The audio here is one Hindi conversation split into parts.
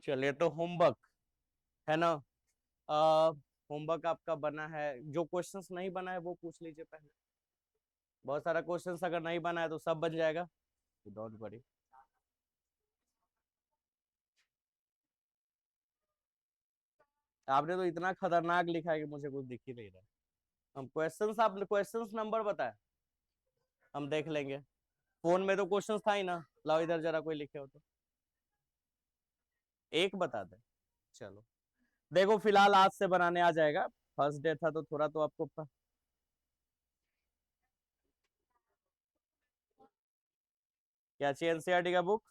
चलिए तो होमवर्क है ना। होमवर्क आपका बना है, जो क्वेश्चंस नहीं बना है वो पूछ लीजिए पहले। बहुत सारा क्वेश्चंस अगर नहीं बना है तो सब बन जाएगा, डोंट वरी। आपने तो इतना खतरनाक लिखा है कि मुझे कुछ दिख ही नहीं रहा। हम क्वेश्चंस, आप क्वेश्चंस नंबर बताए, हम देख लेंगे। फोन में तो क्वेश्चंस था ही ना। लाओ इधर जरा, कोई लिखे हो तो एक बता दे। चलो देखो, फिलहाल आज से बनाने आ जाएगा। फर्स्ट डे था तो थोड़ा तो आपको क्या चाहिए? एनसीईआरटी का बुक,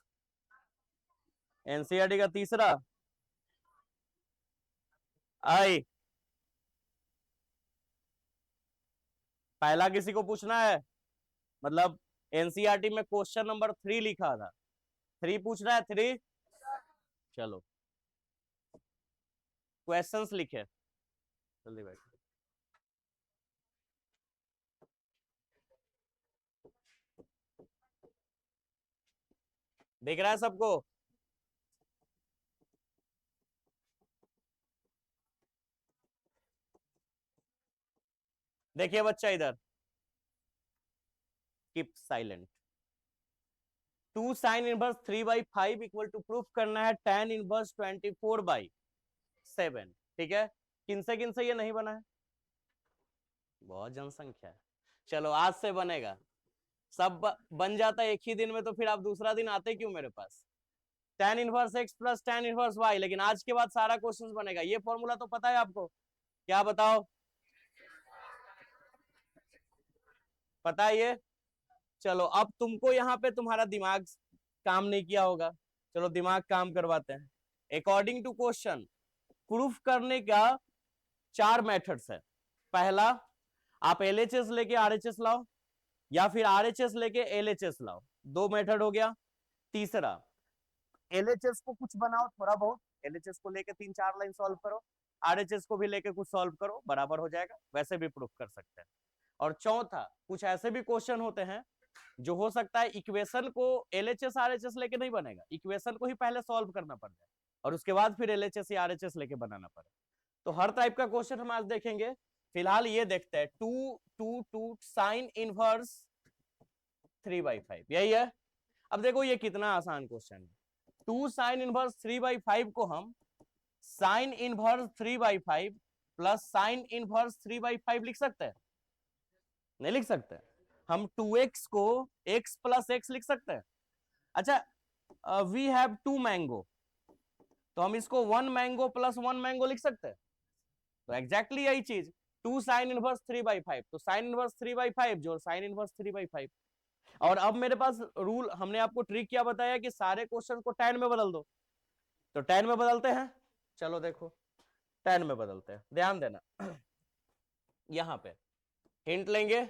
एनसीईआरटी का तीसरा। आई, पहला किसी को पूछना है? मतलब एनसीईआरटी में क्वेश्चन नंबर 3 लिखा था, 3 पूछना है, 3। चलो क्वेश्चंस लिखे, जल्दी बैठ। दिख रहा है सबको? देखिए बच्चा इधर, keep silent. 2 sin 1 3/5 equal to, proof करना है tan 1 24/7। ठीक है, किनसे ये नहीं बना है? बहुत जनसंख्या है। चलो आज से बनेगा, सब बन जाता है एक ही दिन में, तो फिर आप दूसरा दिन आते क्यों मेरे पास? tan 1x plus tan 1y, लेकिन आज के बाद सारा क्वेश्चन बनेगा। ये फॉर्मूला तो पता है आपको? क्या बताओ, पता है ये? चलो अब तुमको यहाँ पे तुम्हारा दिमाग काम नहीं किया होगा, चलो दिमाग काम करवाते हैं। अकॉर्डिंग टू क्वेश्चन, प्रूफ करने का 4 मेथड्स है। पहला, आप एलएचएस लेके आरएचएस लाओ, या फिर आरएचएस लेके एलएचएस लाओ, 2 मेथड हो गया। तीसरा, एलएचएस को कुछ बनाओ थोड़ा बहुत, एलएचएस को लेके 3 4 लाइन सॉल्व करो, आरएचएस को भी लेके कुछ सॉल्व करो, बराबर हो जाएगा। वैसे भी प्रूफ कर सकते हैं। और चौथा, कुछ ऐसे भी क्वेश्चन होते हैं जो हो सकता है इक्वेशन को एलएचएस आरएचएस लेके नहीं बनेगा, इक्वेशन को ही पहले सॉल्व करना पड़ जाए और उसके बाद फिर एलएचएस या आरएचएस लेके बनाना पड़े। तो हर टाइप का क्वेश्चन हम आज देखेंगे। फिलहाल ये देखते हैं, 2 साइन इनवर्स 3/5, यही है। अब देखो ये कितना आसान क्वेश्चन है। 2 sin 1 3/5 को हम sin 1 3/5 प्लस sin 1 3/5 लिख सकते हैं? नहीं लिख सकते। हम 2x को x प्लस x लिख सकते हैं। अच्छा, वी हैव 2 मैंगो, तो हम इसको 1 मैंगो प्लस 1 मैंगो लिख सकते हैं। तो एग्जैक्टली यही चीज, 2 sin 1 3/5, तो sin 1 3/5 जो sin 1 3/5। और अब मेरे पास रूल, हमने आपको ट्रिक क्या बताया कि सारे क्वेश्चन को tan में बदल दो, तो tan में बदलते हैं। चलो देखो, tan में बदलते हैं, ध्यान देना। यहां पे हिंट लेंगे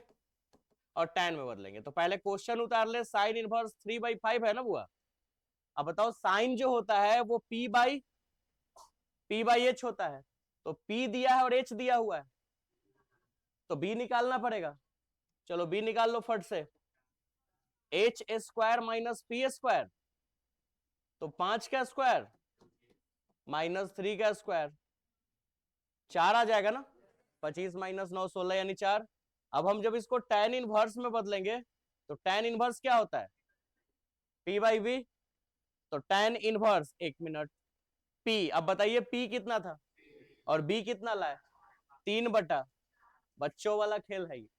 और tan में बदलेंगे। तो पहले क्वेश्चन उतार ले, sin 1 3/5 है ना बुआ? अब बताओ, साइन जो होता है वो p/h होता है, तो p दिया है और h दिया हुआ है, तो b निकालना पड़ेगा। चलो b निकाल लो फट से। h² माइनस p², तो 5 का स्क्वायर माइनस 3 का स्क्वायर, 4 आ जाएगा ना। 25 माइनस 9 16, यानी 4। अब हम जब इसको tan इनवर्स में बदलेंगे, तो tan इनवर्स क्या होता है? p/v। तो tan इनवर्स, 1 मिनट, p, अब बताइए p कितना था और b कितना लाए? 3/, बच्चों वाला खेल है ये,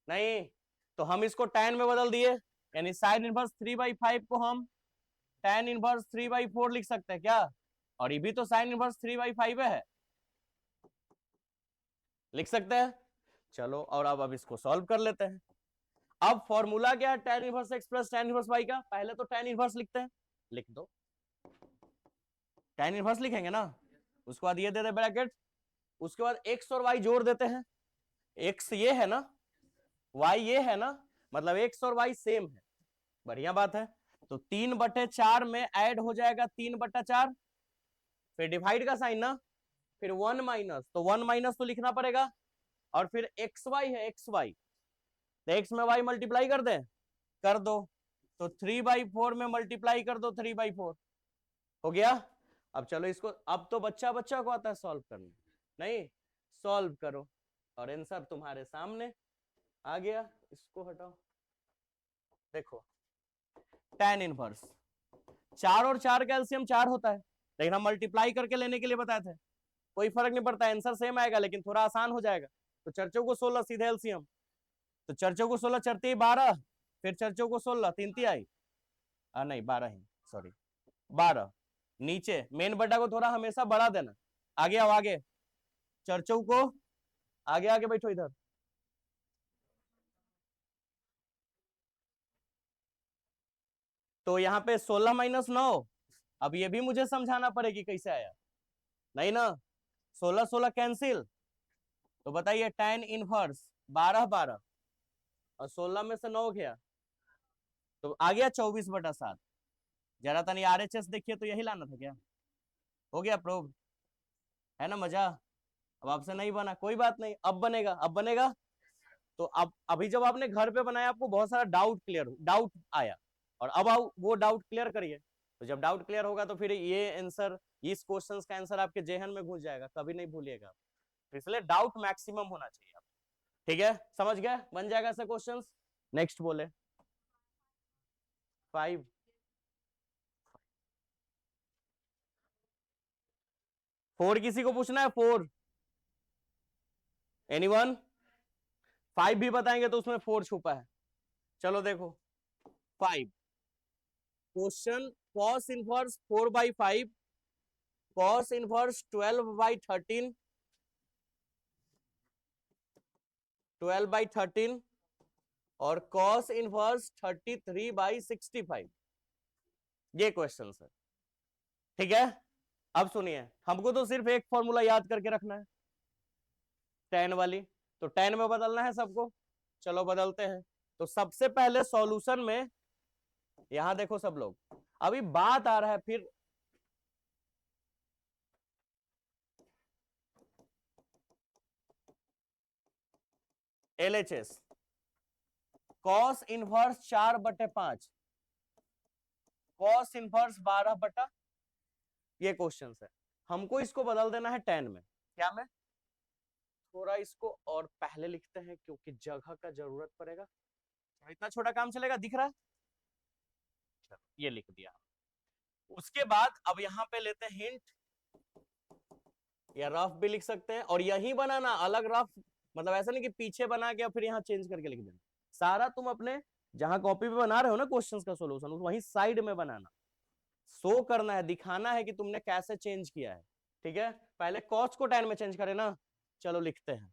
नहीं। तो हम इसको tan में बदल दिए, यानी sin इनवर्स 3/5 को हम tan इनवर्स 3/4 लिख सकते हैं क्या? और ये भी तो sin इनवर्स 3/5 है, लिख सकते हैं। चलो और अब इसको सॉल्व कर लेते हैं। अब फॉर्मूला क्या है tan inverse x plus tan inverse y का? पहले तो tan इनवर्स लिखते हैं, लिख दो। tan इनवर्स लिखेंगे ना, उसके बाद ये दे दे ब्रैकेट, उसके बाद x और y जोड़ देते हैं। x ये है ना, y ये है ना, मतलब x और y सेम है, बढ़िया बात है। तो 3/4 में ऐड हो जाएगा 3/4, फिर डिवाइड का साइन ना, फिर 1 माइनस, तो 1 माइनस तो लिखना पड़ेगा। और फिर एक्स वाई है, एक्स वाई, तो एक्स में वाई मल्टीप्लाई कर दे, कर दो। तो 3/4 में मल्टीप्लाई कर दो 3/4, हो गया। अब चलो इसको, अब तो बच्चा बच्चा को आता है सॉल्व करना, नहीं सॉल्व करो और आंसर तुम्हारे सामने आ गया। इसको हटाओ, देखो tan इनवर्स, 4 और 4 का एलसीएम 4 होता है, लेकिन हम मल्टीप्लाई करके लेने के लिए बताए थे, कोई फर्क नहीं पड़ता, आंसर सेम आएगा लेकिन थोड़ा आसान हो जाएगा। तो चर्चों को 16 सीधे एलसीएम, तो चर्चों को 16 चरती 12, फिर चर्चों को 16 तीन ती आई, नहीं 12 ही, सॉरी 12, नीचे मेन बटा को थोड़ा हमेशा बढ़ा देना, आगे आओ आगे, चर्चों को आगे आगे बैठो इधर, तो यहाँ पे 16 माइनस 9, अब ये भी मुझे समझाना पड़ेगी कैसे आया, नहीं ना, 16 16 कैंसिल, तो बताइए tan इनवर्स 12 12 और 16 में से 9 गया तो आ गया 24/7। जरा तनी आरएचएस देखिए, तो यही लाना था क्या, हो गया प्रूव, है ना मजा। अब आपसे नहीं बना कोई बात नहीं, अब बनेगा, अब बनेगा। तो अब अभी जब आपने घर पे बनाया आपको बहुत सारा डाउट आया, और अब आओ वो डाउट क्लियर करिए, तो जब डाउट क्लियर होगा तो फिर ये आंसर, इस क्वेश्चंस का आंसर आपके जेहन में घुस जाएगा, कभी नहीं भूलिएगा, इसलिए डाउट मैक्सिमम होना चाहिए आप, ठीक है, समझ गए, बन जाएगा ऐसे क्वेश्चंस। नेक्स्ट बोले 5, 4 किसी को पूछना है, 4 एनीवन, 5 भी बताएंगे तो उसमें 4 छुपा है, चलो देखो 5 question, cos inverse 4/5, cos inverse 12/13, 12/13 और cos इनवर्स 33/65, ये क्वेश्चन है, ठीक है। अब सुनिए, हमको तो सिर्फ एक फॉर्मूला याद करके रखना है, tan वाली, तो tan में बदलना है सबको, चलो बदलते हैं। तो सबसे पहले सॉल्यूशन में, यहां देखो सब लोग, अभी बात आ रहा है फिर LHS, cos inverse 4/5, cos inverse 12, ये क्वेश्चन है, हमको इसको बदल देना है tan में, क्या में, थोड़ा इसको और पहले लिखते हैं क्योंकि जगह का जरूरत पड़ेगा, इतना छोटा काम चलेगा, दिख रहा है, ये लिख दिया। उसके बाद अब यहां पे लेते हैं हिंट, या रफ भी लिख सकते हैं, और यही बनाना अलग रफ, मतलब ऐसा नहीं कि पीछे बना के फिर यहाँ चेंज करके लिख देना, सारा तुम अपने जहां कॉपी पे बना रहे हो ना क्वेश्चंस का सॉल्यूशन, वही साइड में बनाना, शो करना है, दिखाना है कि तुमने कैसे चेंज किया है, ठीक है। पहले कॉस्ट को tan में चेंज करें ना, चलो लिखते हैं,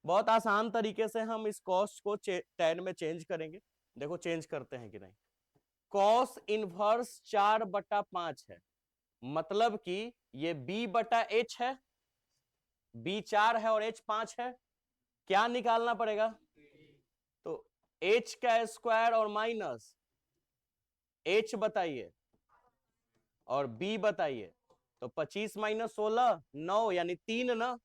बहुत आसान तरीके से हम इस कॉस्ट को tan में चेंज करेंगे, देखो चेंज करते हैं कि नहीं। cos इनवर्स 4/5 है, मतलब कि ये b/h है, b 4 है और h 5 है, क्या निकालना पड़ेगा, तो h का स्क्वायर और माइनस h बताइए और b बताइए, तो 25 माइनस 16 9, यानी 3 ना,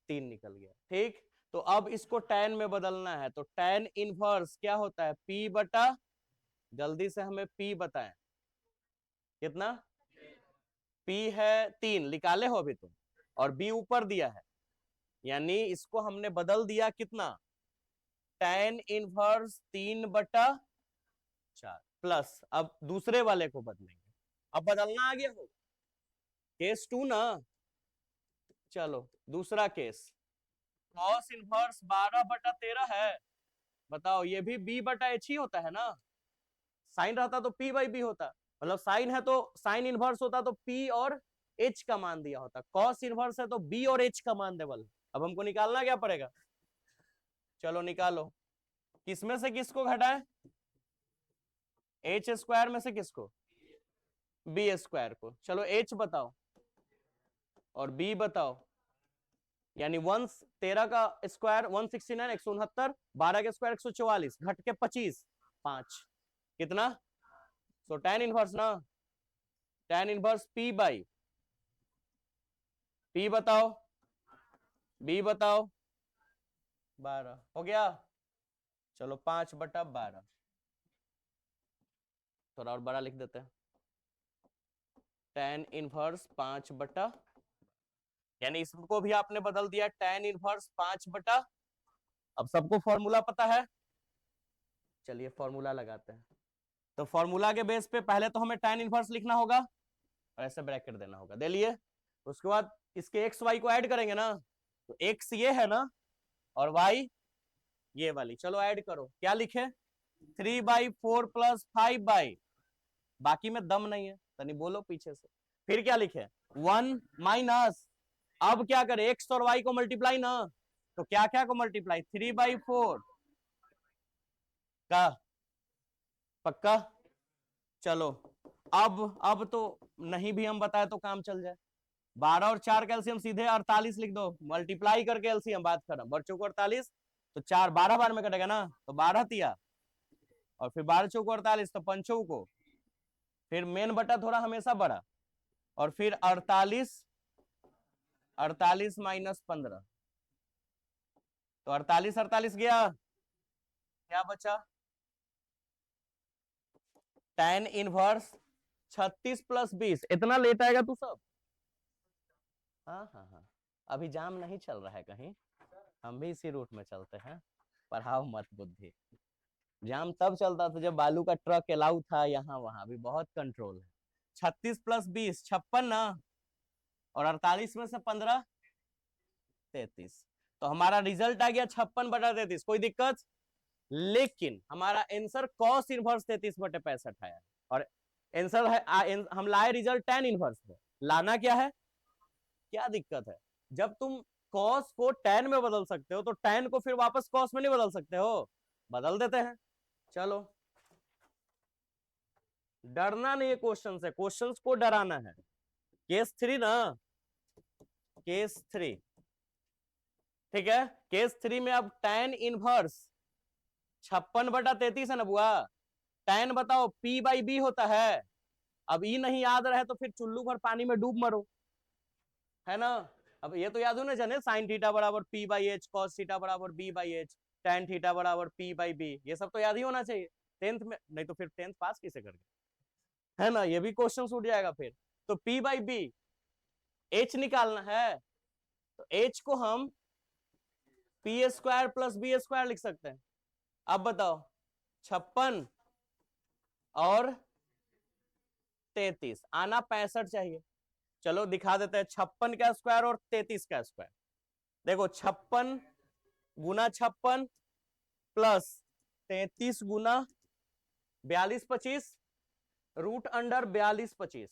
3 निकल गया, ठीक। तो अब इसको tan में बदलना है, तो tan इनवर्स क्या होता है, p/, जल्दी से हमें p बताएं, कितना, p है 3, निकाले हो अभी तुम, और b ऊपर दिया है, यानी इसको हमने बदल दिया कितना, tan इनवर्स 3/4, प्लस अब दूसरे वाले को बदलेंगे, अब बदलना आ गया हो, केस 2 ना, चलो दूसरा केस, cos इनवर्स 12/13 है, बताओ ये भी b/h ही होता है ना, साइन रहता तो p/b होता, मतलब साइन है तो साइन इनवर्स होता तो p और h का मान दिया होता, cos इनवर्स है तो b और h का मान देवल, अब हमको निकालना क्या पड़ेगा, चलो निकालो, किसमें से किसको घटाए, h स्क्वायर में से किसको, b स्क्वायर को, चलो h बताओ और b बताओ, यानी 13 का स्क्वायर 169 169, 12 के स्क्वायर 144, घट के 25 5, कितना, सो tan इनवर्स ना, tan इनवर्स p बताओ, b बताओ, 12 हो गया, चलो 5/12, थोड़ा और बड़ा लिख देते हैं, tan इनवर्स 5/, यानी इसको भी आपने बदल दिया tan इनवर्स 5/। अब सबको फॉर्मूला पता है, चलिए फॉर्मूला लगाते हैं। तो फॉर्मूला के बेस पे पहले तो हमें tan इनवर्स लिखना होगा और ऐसे ब्रैकेट देना होगा, दे लिए। उसके बाद इसके एक्स वाई को ऐड करेंगे ना, तो एक्स ये है ना और वाई ये वाली, चलो ऐड करो। क्या लिखे 3/4 + 5/, बाकी में दम नहीं है, तनी बोलो पीछे से। फिर क्या लिखे 1 माइनस, अब क्या करें एक्स और वाई को मल्टीप्लाई ना, तो क्या क्या को मल्टीप्लाई 3/4 का, पक्का। चलो अब तो नहीं भी हम बताए तो काम चल जाए। 12 और 4 का एलसीएम सीधे 48 लिख दो, मल्टीप्लाई करके एलसीएम, बात खत्म। बच्चों को 48, तो 4 12 बार में कटेगा ना, तो 12 तिया, और फिर 12 चौको 48, तो पंचों को, फिर मेन बटा थोड़ा हमेशा बड़ा, और फिर 48 माइनस 15, तो 48 गया, क्या बचा tan इनवर्स 36 + 20। इतना लेट आएगा तू सब। हाँ हाँ हाँ, अभी जाम नहीं चल रहा है कहीं, हम भी इसी रूट में चलते हैं, पढ़ाओ मत बुद्धि। जाम तब चलता था जब बालू का ट्रक अलाउ था यहाँ वहां, भी बहुत कंट्रोल है। 36 + 20 56 ना, और 48 में से 15 33, तो हमारा रिजल्ट आ गया 56/33। कोई दिक्कत, लेकिन हमारा आंसर cos इनवर्स 33/65 आया, और आंसर है हम लाए रिजल्ट tan इनवर्स में। लाना क्या है, क्या दिक्कत है, जब तुम cos को tan में बदल सकते हो तो tan को फिर वापस cos में नहीं बदल सकते हो, बदल देते हैं। चलो डरना नहीं है क्वेश्चन से, क्वेश्चंस को डराना है। केस 3 ना, केस 3 ठीक है। केस 3 में अब tan इनवर्स 56/33 है ना बुआ, tan बताओ P/B होता है। अब ई नहीं याद रहे तो फिर चुल्लू भर पानी में डूब मरो, है ना। अब ये तो याद होना चाहिए, sin थीटा बराबर P/H, cos थीटा बराबर B/H, tan थीटा बराबर P/B, ये सब तो याद ही होना चाहिए 10th में, नहीं तो फिर 10th पास कैसे करेंगे, है ना। ये भी क्वेश्चन उठ जाएगा फिर। तो P/B H निकालना है, तो H को हम P² + B² लिख सकते हैं। अब बताओ 56 और 33, आना 65 चाहिए। चलो दिखा देते हैं 56 का स्क्वायर और 33 का स्क्वायर। देखो 56 गुना 56 प्लस 33 गुना 42/25 √42/25,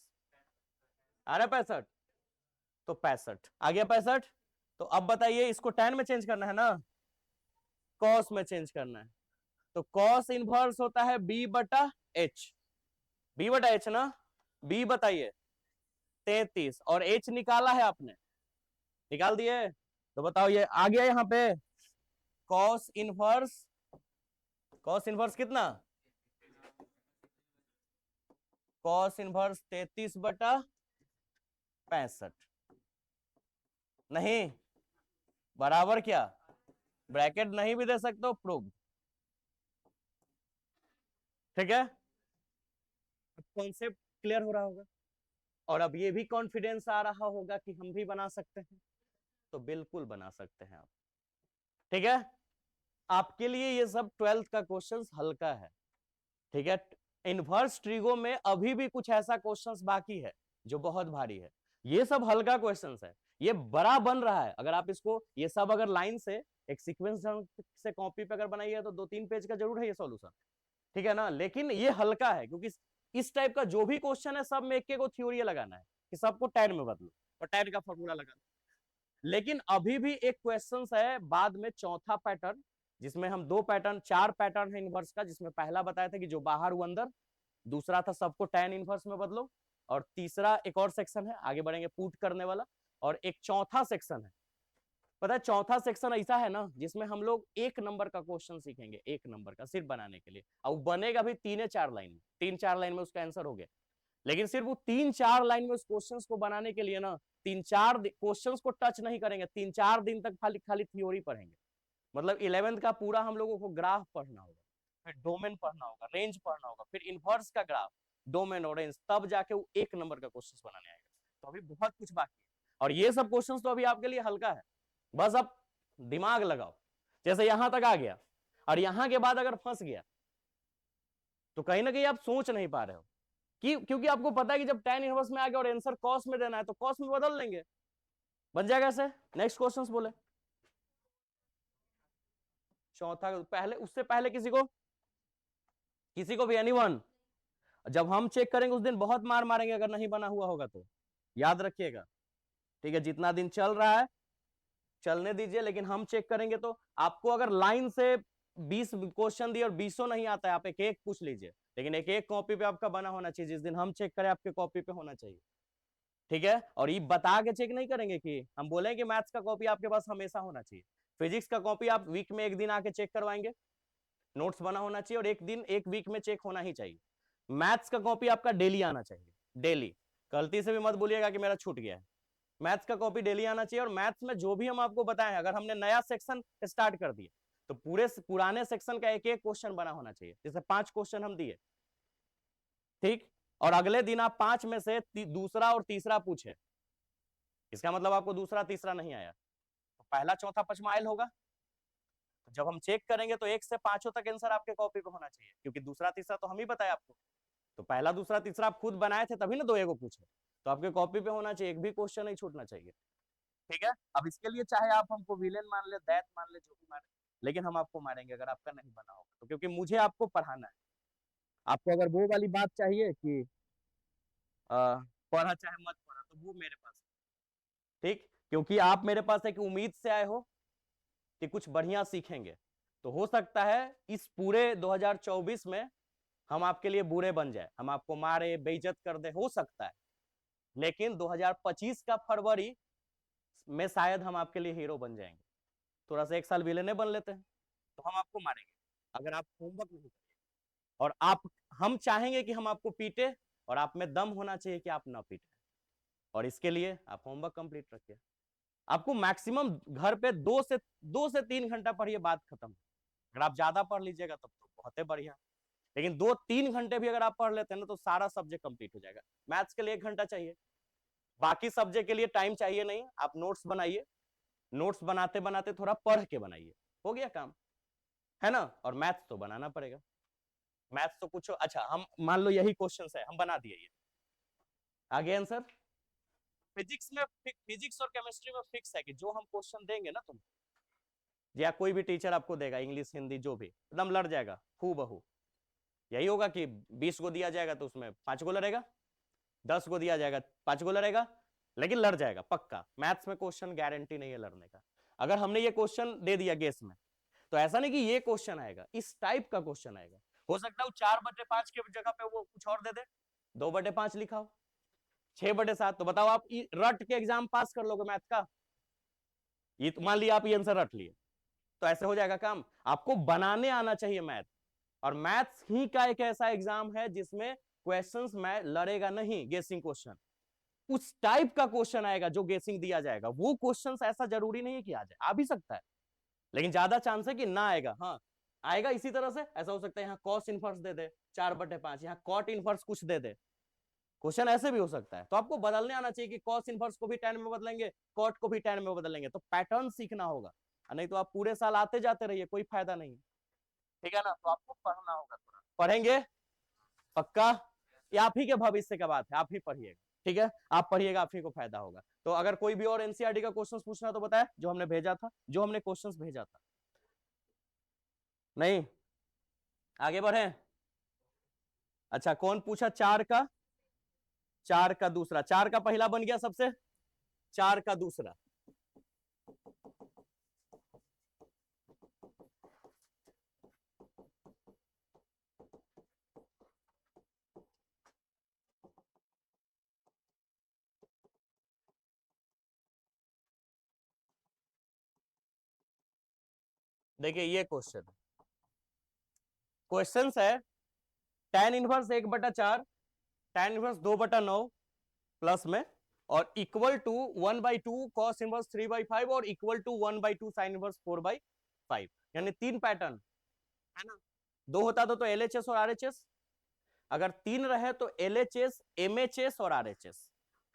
आ रहा 65, तो 65 आ गया 65। तो अब बताइए इसको tan में चेंज करना है ना, cos में चेंज करना है, तो cos इनवर्स होता है B/H, B/H ना, B बताइए 33, और H निकाला है आपने, निकाल दिए, तो बताओ ये आ गया यहाँ पे cos इनवर्स कितना, cos इनवर्स 33/65, नहीं बराबर क्या, ब्रैकेट नहीं भी दे सकते हो, प्रूव, ठीक है। कॉन्सेप्ट क्लियर हो रहा होगा, और अब ये भी कॉन्फिडेंस आ रहा होगा कि हम भी बना सकते हैं, तो बिल्कुल बना सकते हैं आप, ठीक है। आपके लिए ये सब 12th का क्वेश्चंस हल्का है, ठीक है। इनवर्स ट्रिगो में अभी भी कुछ ऐसा क्वेश्चंस बाकी है जो बहुत भारी है, ये सब हल्का क्वेश्चंस है, ये बड़ा बन रहा है। अगर आप इसको ये सब अगर लाइन से एक सीक्वेंस से कॉपी पे अगर बनाइए तो 2-3 पेज का जरूर है ये सॉल्यूशन, ठीक है ना। लेकिन ये हल्का है क्योंकि इस टाइप का जो भी क्वेश्चन है सब में एक को थ्योरी लगाना है कि सबको tan में बदलो और tan का फॉर्मूला लगा। लेकिन अभी भी एक क्वेश्चन है बाद में, चौथा पैटर्न, जिसमें हम 2 पैटर्न 4 पैटर्न है इनवर्स का, जिसमें पहला बताया था कि जो बाहर वो अंदर, दूसरा था सबको tan इनवर्स में बदलो, और तीसरा एक और सेक्शन है आगे बढ़ेंगे पुट करने वाला, और एक चौथा सेक्शन है। पता है चौथा सेक्शन ऐसा है ना जिसमें हम लोग 1 नंबर का क्वेश्चन सीखेंगे, 1 नंबर का सिर्फ बनाने के लिए, और बनेगा भी 3-4 लाइन में, 3-4 लाइन में उसका आंसर हो गया। लेकिन सिर्फ वो 3-4 लाइन में उस क्वेश्चंस को बनाने के लिए ना 3-4 क्वेश्चंस को टच नहीं करेंगे, 3-4 दिन तक खाली खाली थ्योरी पढ़ेंगे। मतलब 11th का पूरा हम लोगों को ग्राफ पढ़ना होगा, फिर डोमेन पढ़ना होगा, रेंज पढ़ना होगा, फिर इनवर्स का ग्राफ, डोमेन और रेंज, तब जाके वो 1 नंबर का क्वेश्चन बनाने आएगा। तो अभी बहुत कुछ बाकी है, और ये सब क्वेश्चन तो अभी आपके लिए हल्का है, बस अब दिमाग लगाओ। जैसे यहां तक आ गया, और यहां के बाद अगर फंस गया तो कहीं ना कहीं आप सोच नहीं पा रहे हो, क्योंकि आपको पता है कि जब tan इनवर्स में आ गया और आंसर कॉस में देना है तो कॉस में बदल लेंगे, बन जाएगा ऐसे। नेक्स्ट क्वेश्चन बोले, चौथा पहले, उससे पहले किसी को भी एनीवन, जब हम चेक करेंगे उस दिन बहुत मार मारेंगे अगर नहीं बना हुआ होगा तो, याद रखिएगा। ठीक है, जितना दिन चल रहा है चलने दीजिए, लेकिन हम चेक करेंगे तो आपको अगर लाइन से 20 क्वेश्चन दिए और 20 नहीं आता है, आप एक एक पूछ लीजिए, लेकिन एक एक कॉपी पे आपका बना होना चाहिए, जिस दिन हम चेक करें आपके कॉपी पे होना चाहिए। ठीक है, और ये बता के चेक नहीं करेंगे कि हम बोलें कि मैथ्स का कॉपी आपके पास हमेशा होना चाहिए, फिजिक्स का कॉपी आप वीक में एक दिन आके चेक करवाएंगे, नोट्स बना होना चाहिए, और एक दिन एक वीक में चेक होना ही चाहिए। मैथ्स का कॉपी आपका डेली आना चाहिए, डेली, गलती से भी मत बोलिएगा कि मेरा छूट गया है। मैथ्स का कॉपी डेली आना चाहिए, और मैथ्स में जो भी हम आपको बताएं, अगर हमने नया सेक्शन स्टार्ट कर दिया तो पूरे पुराने सेक्शन का एक एक क्वेश्चन बना होना चाहिए, जैसे 5 क्वेश्चन हम दिए, ठीक, और अगले दिन आप 5 में से दूसरा और तीसरा पूछे, इसका मतलब आपको दूसरा तीसरा नहीं आया तो पहला चौथा पचमा आयल होगा। तो जब हम चेक करेंगे तो 1 से 5 तक आंसर आपके कॉपी पे होना चाहिए, क्योंकि दूसरा तीसरा तो हम ही बताए आपको, तो पहला दूसरा तीसरा आप खुद बनाए थे तभी ना 2 एगो पूछे, तो आपके कॉपी पे होना चाहिए, एक भी क्वेश्चन नहीं छूटना चाहिए। ठीक है, अब इसके लिए चाहे आप हमको विलेन मान ले, दैत मान ले, जो भी मान ले, लेकिन हम आपको मारेंगे अगर आपका नहीं बना होगा तो, क्योंकि मुझे आपको पढ़ाना है। आपको अगर वो वाली बात चाहिए कि पढ़ा चाहे मत पढ़ा, तो वो मेरे पास है। ठीक, क्योंकि आप मेरे पास एक उम्मीद से आए हो कि कुछ बढ़िया सीखेंगे, तो हो सकता है इस पूरे 2024 में हम आपके लिए बुरे बन जाए, हम आपको मारे, बेइज्जत कर दे, हो सकता है, लेकिन 2025 का फरवरी में शायद हम आपके लिए हीरो बन जाएंगे। थोड़ा सा 1 साल विलेने बन लेते हैं, तो हम आपको मारेंगे अगर आप होमवर्क नहीं करेंगे, और आप, हम चाहेंगे कि हम आपको पीटे, और आप में दम होना चाहिए कि आप ना पीटे, और इसके लिए आप होमवर्क कंप्लीट रखिए। आपको मैक्सिमम घर पे 2 से 3 घंटा पढ़िए, बात खत्म। अगर आप ज्यादा पढ़ लीजिएगा तब तो बहुत है बढ़िया, लेकिन 2-3 घंटे भी अगर आप पढ़ लेते हैं ना तो सारा सब्जेक्ट कंप्लीट हो जाएगा। मैथ्स के लिए 1 घंटा चाहिए, बाकी सब्जेक्ट के लिए टाइम चाहिए नहीं, आप नोट्स बनाइए, नोट्स बनाते बनाते थोड़ा पढ़ के बनाइए, हो गया काम, है ना। और मैथ्स तो बनाना पड़ेगा, मैथ्स तो कुछ अच्छा, हम मान लो यही क्वेश्चन है, हम बना दिए, ये आगे आंसर। फिजिक्स और केमिस्ट्री में फिक्स है कि जो हम क्वेश्चन देंगे ना तुम, या कोई भी टीचर आपको देगा, इंग्लिश हिंदी जो भी, एकदम लड़ जाएगा हू बहू। यही होगा कि 20 को दिया जाएगा तो उसमें 5 को लड़ेगा, 10 को दिया जाएगा 5 को लड़ेगा, लेकिन लड़ जाएगा पक्का। मैथ्स में क्वेश्चन गारंटी नहीं है लड़ने का। अगर हमने ये क्वेश्चन दे दिया गेस में, तो ऐसा नहीं कि ये क्वेश्चन आएगा, इस टाइप का क्वेश्चन आएगा। हो सकता है 4/5 के जगह पे वो कुछ और दे दे, 2/5 लिखा हो, 6/7। तो बताओ आप रट के एग्जाम पास कर लोगे मैथ का? ये मान लिया आप ये आंसर रट लिए, तो ऐसे हो जाएगा काम। आपको बनाने आना चाहिए मैथ, और मैथ्स ही का एक ऐसा एग्जाम है जिसमें क्वेश्चंस में लड़ेगा नहीं, गेसिंग क्वेश्चन, उस टाइप का क्वेश्चन आएगा जो गेसिंग दिया जाएगा। वो क्वेश्चंस ऐसा जरूरी नहीं है कि आ जाए, आ भी सकता है, लेकिन ज्यादा चांस है कि ना आएगा। हाँ आएगा, इसी तरह से ऐसा हो सकता है यहाँ कॉस इनवर्स दे दे 4/5, यहाँ कॉट इनवर्स कुछ दे दे, क्वेश्चन ऐसे भी हो सकता है। तो आपको बदलने आना चाहिए कि कॉस इनवर्स को भी tan में बदलेंगे, कॉट को भी tan में बदलेंगे, तो पैटर्न सीखना होगा, नहीं तो आप पूरे साल आते जाते रहिए, कोई फायदा नहीं। ठीक है ना, तो आपको पढ़ना होगा, थोड़ा पढ़ेंगे पक्का, ये आप ही के भविष्य का बात है, आप ही पढ़िएगा। ठीक है, आप पढ़िएगा, आप ही को फायदा होगा। तो अगर कोई भी और एनसीईआरटी का क्वेश्चन पूछना तो बताए, जो हमने भेजा था, जो हमने क्वेश्चंस भेजा था। नहीं, आगे बढ़े। अच्छा, कौन पूछा 4 का? 4 का दूसरा, 4 का पहला बन गया सबसे, 4 का दूसरा। देखिए ये क्वेश्चन है, tan inverse 1/4, tan inverse 2/9 plus में, और इक्वल टू 1/2 cos इनवर्स 3/5, और इक्वल टू 1/2 sin इनवर्स 4/5, यानी 3 पैटर्न है ना। 2 होता तो LHS और RHS, अगर 3 रहे तो LHS, MHS और RHS,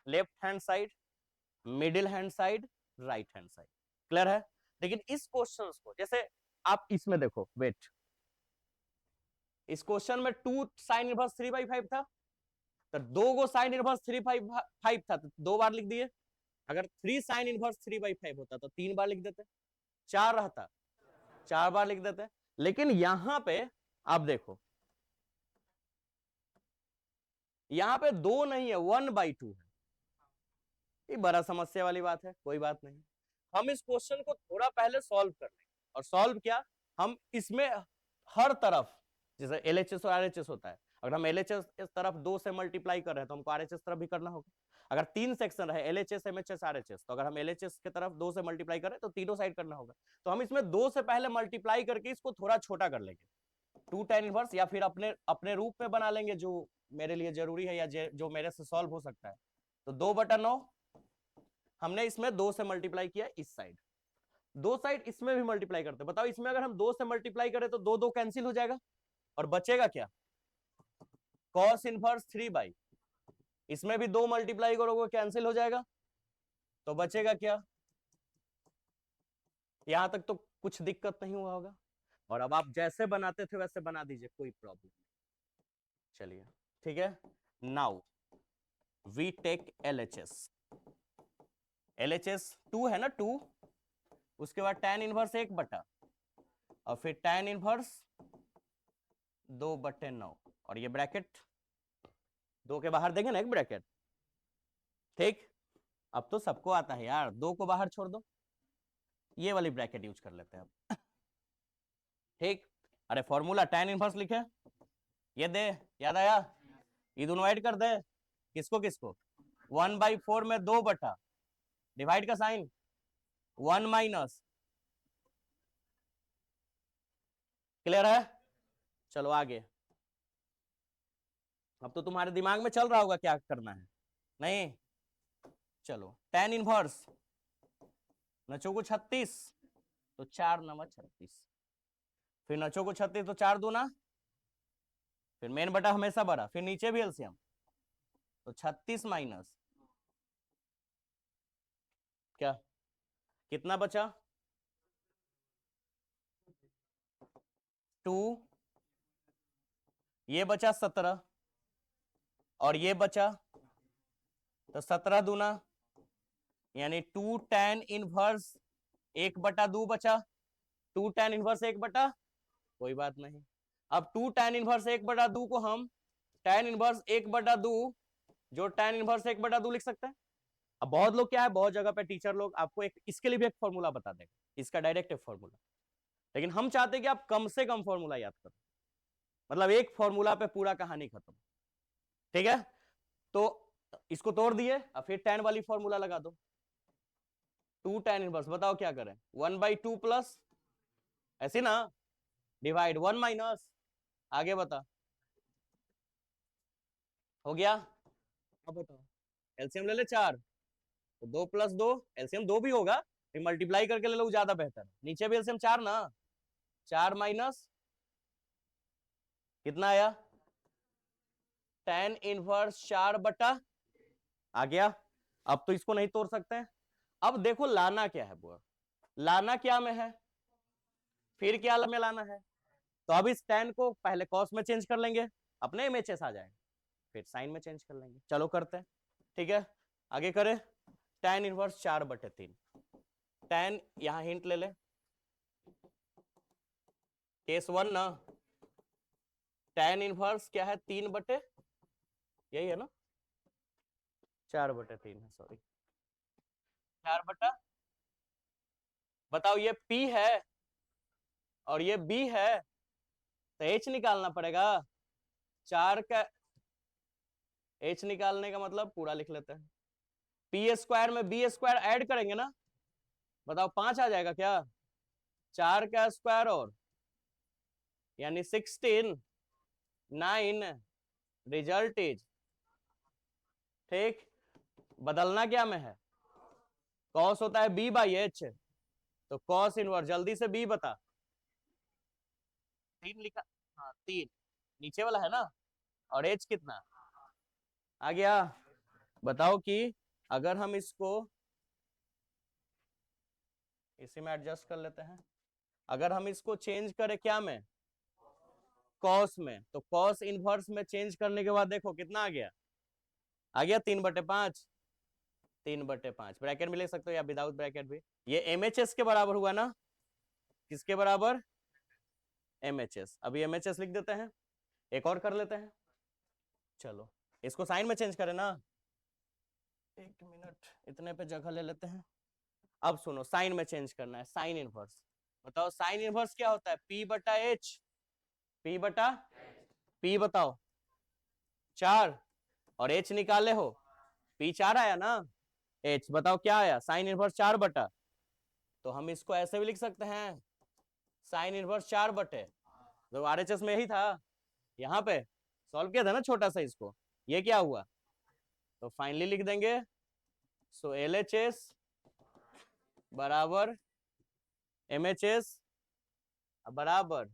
left hand side, middle hand side, right hand side. Clear है? लेकिन इस क्वेश्चन को जैसे आप इसमें देखो, वेट, इस क्वेश्चन में 2 साइन इनवर्स 3/5 था, तो 2 गो साइन इनवर्स 3/5 था तो 2 बार लिख दिए। अगर 3 साइन इनवर्स 3/5 होता तो 3 बार लिख देते। 4 रहता 4 बार लिख देते। लेकिन यहां पे आप देखो, यहां पे 2 नहीं है, 1/2 है। ये बड़ा समस्या वाली बात है, कोई बात नहीं। हम इस क्वेश्चन को थोड़ा पहले सॉल्व कर लेंगे। और सॉल्व क्या, हम इसमें हर तरफ, जैसे LHS और RHS होता है, अगर हम LHS इस तरफ 2 से मल्टीप्लाई कर रहे हैं तो हमको RHS तरफ भी करना होगा। अगर 3 सेक्शन रहे LHS, MHS, RHS, तो अगर हम LHS के तरफ 2 से मल्टीप्लाई करें तो तीनों साइड करना होगा। तो हम इसमें 2 से पहले मल्टीप्लाई करके इसको थोड़ा छोटा कर लेंगे, 2 tan इनवर्स, या फिर अपने अपने रूप में बना लेंगे जो मेरे लिए जरूरी है या जो मेरे से सॉल्व हो सकता है। तो 2/9 हमने इसमें 2 से मल्टीप्लाई किया, इस साइड 2 साइड इसमें भी मल्टीप्लाई करते। बताओ इसमें अगर हम 2 से मल्टीप्लाई करें तो 2 2 कैंसिल हो जाएगा और बचेगा क्या, cos इनवर्स 3/, इसमें भी 2 मल्टीप्लाई करोगे कैंसिल हो जाएगा, तो बचेगा क्या। यहां तक तो कुछ दिक्कत नहीं हुआ होगा। और अब आप जैसे बनाते थे वैसे बना दीजिए, कोई प्रॉब्लम नहीं। चलिए ठीक है, now we take LHS। LHS 2 है ना, 2, उसके बाद tan इनवर्स 1/, और फिर tan इनवर्स 2/9, और ये ब्रैकेट 2 के बाहर देंगे ना एक ब्रैकेट। ठीक, अब तो सबको आता है यार, 2 को बाहर छोड़ दो, ये वाली ब्रैकेट यूज कर लेते हैं अब। ठीक, अरे फॉर्मूला tan इनवर्स लिखे, ये दे, याद आया, ये दोनों ऐड कर दे, किसको किसको, 1/4 में 2/, डिवाइड का साइन 1 माइनस। क्लियर है? चलो आगे। अब तो तुम्हारे दिमाग में चल रहा होगा क्या करना है, नहीं? चलो tan इनवर्स नचो को 36, तो 4 9 36, फिर नचो को 36 तो 4 दूना, फिर मेन बटा हमेशा बड़ा, फिर नीचे भी एलसीएम, तो 36 माइनस क्या, कितना बचा, 2, ये बचा 17, और ये बचा, तो 17 दूना यानी 2 tan इनवर्स 1/2 बचा, 2 tan इनवर्स 1/, कोई बात नहीं। अब 2 tan इनवर्स 1/2 को हम tan इनवर्स 1/2, जो tan इनवर्स 1/2 लिख सकते हैं। अब बहुत लोग क्या है, बहुत जगह पे टीचर लोग आपको एक इसके लिए भी एक फॉर्मूला बता देंगे, इसका डायरेक्ट एक फॉर्मूला, लेकिन हम चाहते हैं कि आप कम से कम फॉर्मूला याद करो, मतलब एक फॉर्मूला पे पूरा कहानी खत्म। ठीक है, तो इसको तोड़ दिए, अब फिर tan वाली फॉर्मूला लगा दो, 2 tan इनवर्स, बताओ क्या करें, 1/2 प्लस, ऐसे ना, डिवाइड 1 माइनस, आगे बता, हो गया। अब बताओ, एलसीएम ले ले 4, तो 2 + 2, एलसीएम 2 भी होगा, फिर मल्टीप्लाई करके ले लो, ज्यादा बेहतर है। नीचे भी एलसीएम 4 ना, 4 माइनस कितना आया, tan इनवर्स 4/, आ गया। अब तो इसको नहीं तोड़ सकते हैं। अब देखो लाना क्या है बुआ, लाना क्या में है, फिर क्या में लाना है, तो अब इस tan को पहले cos में चेंज कर लेंगे, अपने MHS आ जाएगा, फिर साइन में चेंज कर लेंगे। चलो करते हैं, ठीक है, आगे करें। tan इनवर्स 4/3, tan यहां हिंट ले ले, केस 1 ना, tan इनवर्स क्या है, 3/, यही है ना, 4/3 है, सॉरी 4/, बताओ ये P है और ये B है, तो H निकालना पड़ेगा। 4 का H निकालने का मतलब पूरा लिख लेते हैं, P² में B² ऐड करेंगे ना, बताओ 5 आ जाएगा क्या, 4 का स्क्वायर और यानी 16, 9, रिजल्ट इज, ठीक, बदलना क्या में है, कॉस होता है B/H, तो कॉस इनवर्स, जल्दी से B बता, 3 लिखा, हाँ 3 नीचे वाला है ना, और एच कितना आ गया। बताओ कि अगर हम इसको इसी में एडजस्ट कर लेते हैं, अगर हम इसको चेंज करें क्या में, कॉस में, तो कॉस इनवर्स में चेंज करने के बाद देखो कितना आ गया 3/5। 3/5 ब्रैकेट में ले सकते हो या विदाउट ब्रैकेट भी। ये एमएचएस के बराबर हुआ ना, किसके बराबर, एमएचएस। अभी एमएचएस लिख देते हैं, एक और कर लेते हैं। चलो इसको साइन में चेंज करें ना, 1 मिनट इतने पे जगह ले लेते हैं। अब सुनो, साइन में चेंज करना है, साइन इनवर्स। बताओ साइन इनवर्स क्या होता है, P/H। P बताओ 4, और H निकाले हो, P 4 आया ना, H बताओ क्या आया, साइन इनवर्स 4/, तो हम इसको ऐसे भी लिख सकते हैं, साइन इनवर्स 4/, तो RHS में यही था, यहाँ पे सॉल्व किया था ना छोटा सा इसको, ये क्या हुआ, तो फाइनली लिख देंगे, सो LHS बराबर MHS बराबर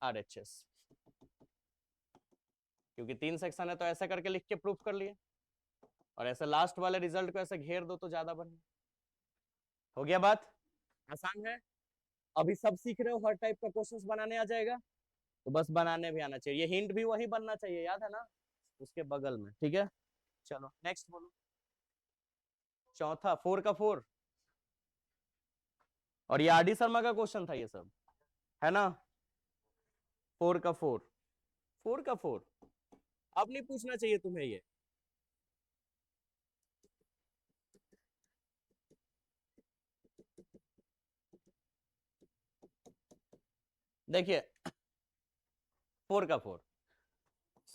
RHS। क्योंकि 3 सेक्शन है तो ऐसा करके लिख के प्रूफ कर लिए, और ऐसे लास्ट वाले रिजल्ट को ऐसे घेर दो तो ज्यादा बढ़िया। हो गया बात, आसान है। अभी सब सीख रहे हो, हर टाइप का क्वेश्चंस बनाने आ जाएगा, तो बस बनाने भी आना चाहिए, ये हिंट भी वही बनना चाहिए, याद है ना, उसके बगल में, ठीक है। चलो नेक्स्ट बोलो, चौथा 4 का 4, और ये RD शर्मा का क्वेश्चन था ये सब, है ना। 4 का 4, 4 का 4, अब नहीं पूछना चाहिए तुम्हें ये। देखिए 4 का 4